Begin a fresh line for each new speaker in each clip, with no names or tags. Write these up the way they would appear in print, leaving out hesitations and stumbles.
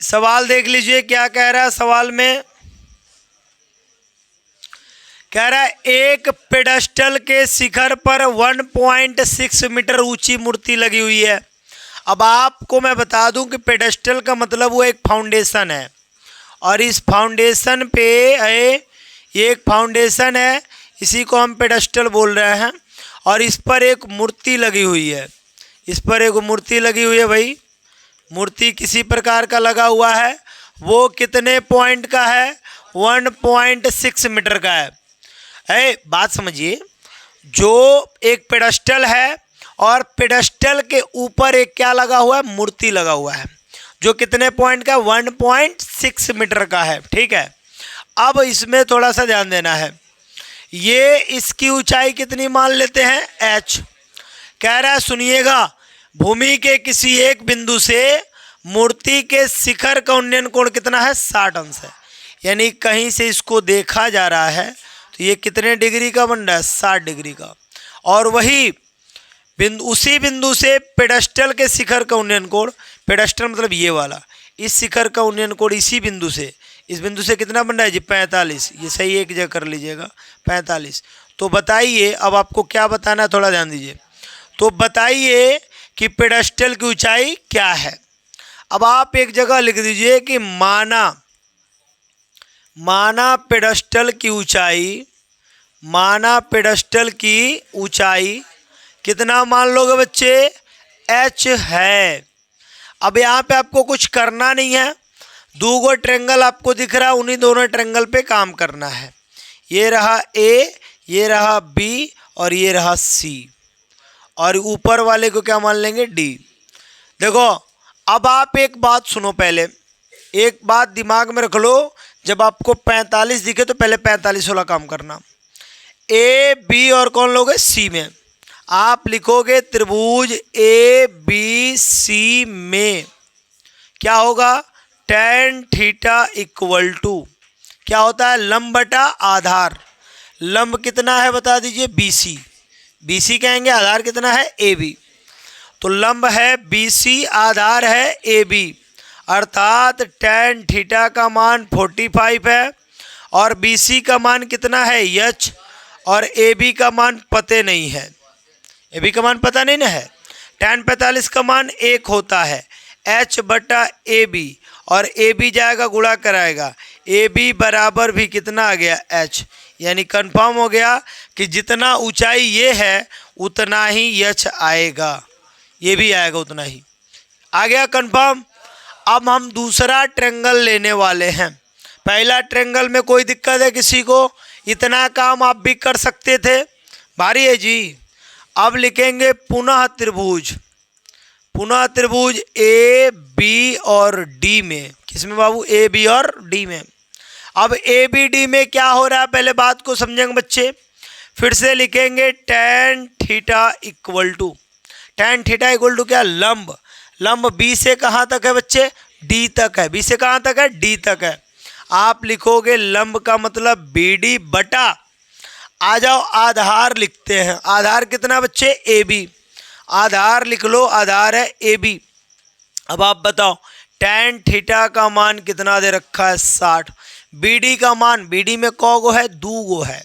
सवाल देख लीजिए क्या कह रहा है सवाल में। कह रहा है एक पेडस्टल के शिखर पर 1.6 मीटर ऊंची मूर्ति लगी हुई है। अब आपको मैं बता दूं कि पेडस्टल का मतलब वो एक फाउंडेशन है, और इस फाउंडेशन पे ये एक फाउंडेशन है, इसी को हम पेडस्टल बोल रहे हैं। और इस पर एक मूर्ति लगी हुई है, इस पर एक मूर्ति लगी हुई है भाई। मूर्ति किसी प्रकार का लगा हुआ है, वो कितने पॉइंट का है? 1.6 मीटर का है। बात समझिए, जो एक पेडस्टल है और पेडस्टल के ऊपर एक क्या लगा हुआ है? मूर्ति लगा हुआ है, जो कितने पॉइंट का? 1.6 मीटर का है। ठीक है, अब इसमें थोड़ा सा ध्यान देना है। ये इसकी ऊंचाई कितनी मान लेते हैं? h। कह रहा है सुनिएगा, भूमि के किसी एक बिंदु से मूर्ति के शिखर का उन्नयन कोण कितना है? 60 अंश है। यानी कहीं से इसको देखा जा रहा है तो ये कितने डिग्री का बन रहा है? 60 डिग्री का। और वही बिंदु, उसी बिंदु से पेडस्टल के शिखर का उन्नयन कोण, पेडस्टल मतलब ये वाला, इस शिखर का उन्नयन कोण इसी बिंदु से, इस बिंदु से कितना बन रहा है जी? 45। ये सही एक जगह कर लीजिएगा, 45। तो बताइए, अब आपको क्या बताना है, थोड़ा ध्यान दीजिए। तो बताइए कि पेडस्टल की ऊंचाई क्या है। अब आप एक जगह लिख दीजिए कि माना पेडस्टल की ऊंचाई, माना पेडस्टल की ऊंचाई कितना मान लोगे बच्चे? h है। अब यहाँ पे आपको कुछ करना नहीं है, दो गो ट्रेंगल आपको दिख रहा है, उन्हीं दोनों ट्रेंगल पे काम करना है। ये रहा A, ये रहा B और ये रहा C, और ऊपर वाले को क्या मान लेंगे? D। देखो, अब आप एक बात सुनो, पहले एक बात दिमाग में रख लो, जब आपको 45 दिखे तो पहले 45 वाला काम करना। A, B और कौन लोगे? C में आप लिखोगे त्रिभुज ABC में क्या होगा? tan थीटा इक्वल टू क्या होता है? लंब बटा आधार। लंब कितना है बता दीजिए? BC। BC कहेंगे, आधार कितना है? AB। तो लंब है BC, आधार है AB, अर्थात tan थीटा का मान 45 है, और BC का मान कितना है? h, और AB का मान पते नहीं है। AB का मान पता नहीं ना है। tan 45 का मान 1 होता है, h बटा AB, और AB जाएगा गुणा कराएगा, AB बराबर भी कितना आ गया? h। यानी कंफर्म हो गया कि जितना ऊंचाई ये है उतना ही h आएगा, ये भी आएगा उतना ही। आ गया कंफर्म। अब हम दूसरा ट्रेंगल लेने वाले हैं। पहला ट्रेंगल में कोई दिक्कत है किसी को? इतना काम आप भी कर सकते थे, भारी है जी। अब लिखेंगे पुनः त्रिभुज, पुनः त्रिभुज A, B और D में। किसमें बाबू? A, B और D में। अब A, B, D में क्या हो रहा है, पहले बात को समझेंगे बच्चे। फिर से लिखेंगे tan theta equal to, tan theta equal to क्या? लंब। लंब B से कहाँ तक है बच्चे? D तक है। B से कहाँ तक है? D तक है। आप लिखोगे लंब का मतलब BD बटा, आ जाओ आधार लिखते हैं। आधार कितना बच्चे? AB। आधार लिख लो, आधार है AB। अब आप बताओ tan थीटा का मान कितना दे रखा है? 60। BD का मान, BD में कौ गो है? 2 गो है,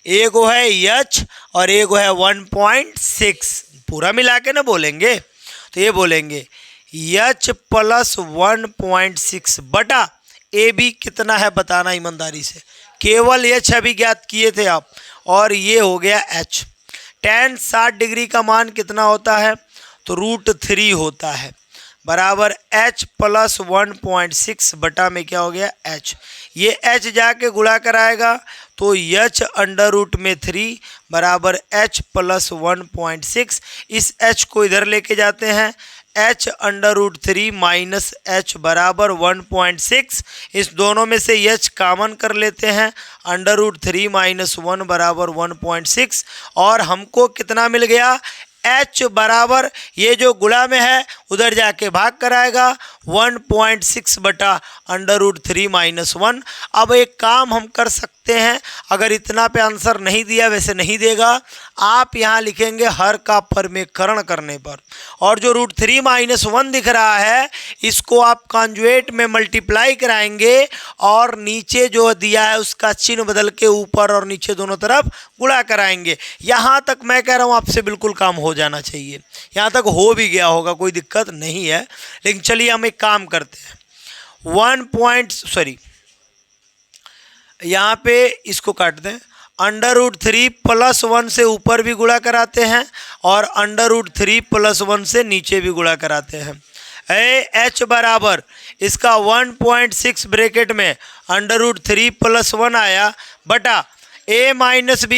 एगो है h और एगो है 1.6। पूरा मिला के ना बोलेंगे तो ये बोलेंगे h प्लस 1.6 बटा AB कितना है बताना ईमानदारी से। केवल h अभी ज्ञात किए थे आप, और ये हो गया h। tan 60 डिग्री का मान कितना होता है? तो √3 होता है, बराबर h प्लस 1.6 बटा में क्या हो गया? h। ये h जाके गुणा कराएगा तो h √3 बराबर h प्लस 1.6। इस h को इधर लेके जाते हैं, h √3 माइनस h बराबर 1.6। इस दोनों में से h कॉमन कर लेते हैं, √3 माइनस 1 बराबर 1.6, और हमको कितना मिल गया? h बराबर ये जो गुणा में है उधर जाके भाग कराएगा 1.6 बटा √3 - 1। अब एक काम हम कर सकते हैं, अगर इतना पे आंसर नहीं दिया, वैसे नहीं देगा, आप यहाँ लिखेंगे हर का परमेकरण करने पर, और जो √3 - 1 दिख रहा है इसको आप कॉन्जुगेट में मल्टीप्लाई कराएंगे और नीचे जो दिया है उसका चिन्ह बदल के ऊपर और नीचे दोनों तरफ गुणा कराएंगे। यहाँ तक मैं कह रहा हूँ आपसे बिल्कुल काम हो जाना चाहिए, यहाँ तक हो भी गया होगा, कोई दिक्कत नहीं है। लेकिन चलिए हम एक काम करते हैं, यहाँ पे इसको काट दें, √3 + 1 से ऊपर भी गुणा कराते हैं और √3 + 1 से नीचे भी गुणा कराते हैं। h बराबर इसका 1.6 ब्रैकेट में √3 + 1 आया बटा a - b,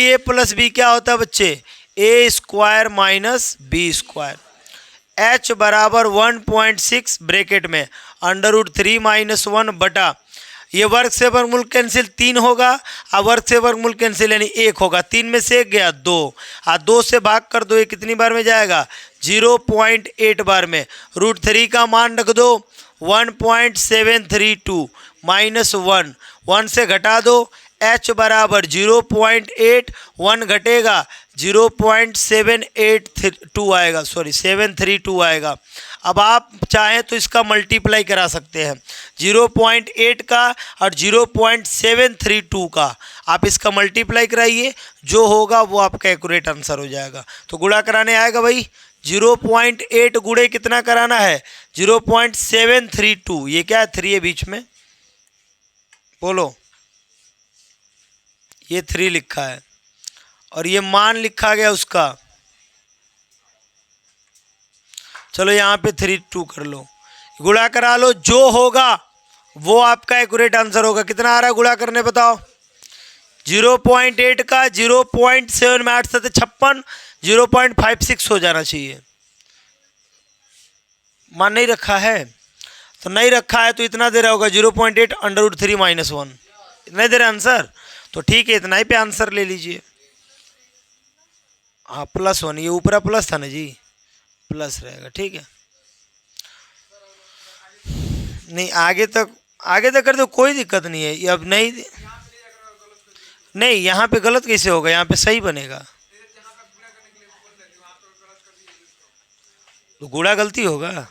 a + b क्या होता है बच्चे, a² - b²। h बराबर 1.6 ब्रैकेट में √3 - 1 बटा, ये वर्ग से वर्गमूल कैंसिल 3 होगा, अब वर्ग से वर्गमूल कैंसिल यानी 1 होगा, 3 में से 1 गया 2, 2 से भाग कर दो, ये कितनी बार में जाएगा 0.8 बार में। √3 का मान रख दो 1.732 -1, 1 से घटा दो, h बराबर 0.8, 1 घटेगा 0.732 आएगा, 732 आएगा। अब आप चाहें तो इसका मल्टीप्लाई करा सकते हैं, 0.8 का और 0.732 का आप इसका मल्टीप्लाई कराइए, जो होगा वो आपका एक्यूरेट आंसर हो जाएगा। तो गुणा कराने आएगा भाई, 0.8 गुणे कितना कराना है 0.732, ये क्या है 3 है बीच में, बोलो, ये 3 लिखा है और ये मान लिखा गया उसका, चलो यहाँ पे 3 कर लो, गुणा करा लो, जो होगा वो आपका एक्यूरेट आंसर होगा। कितना आ रहा है गुणा करने बताओ, 0.8 का 0.7 में 8 7 56, 0.56 हो जाना चाहिए। मान नहीं रखा है तो नहीं रखा है तो इतना दे रहा होगा 0.8 √3 - 1, इतना दे रहा आंसर, तो ठीक है इतना ही पे आंसर ले लीजिए। हाँ +1, ये ऊपर प्लस था ना जी, प्लस रहेगा, ठीक है। नहीं आगे तक कर दो, कोई दिक्कत नहीं है, ये अब नहीं यहाँ पे गलत कैसे होगा, यहाँ पे सही बनेगा, तो गुणा गलती होगा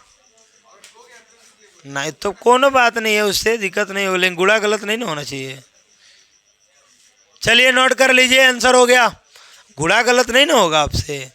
नहीं तो कोनो बात नहीं है, उससे दिक्कत नहीं हो, लेकिन गुणा गलत नहीं ना होना चाहिए। चलिए नोट कर लीजिए, आंसर हो गया, गुणा गलत नहीं ना होगा आपसे।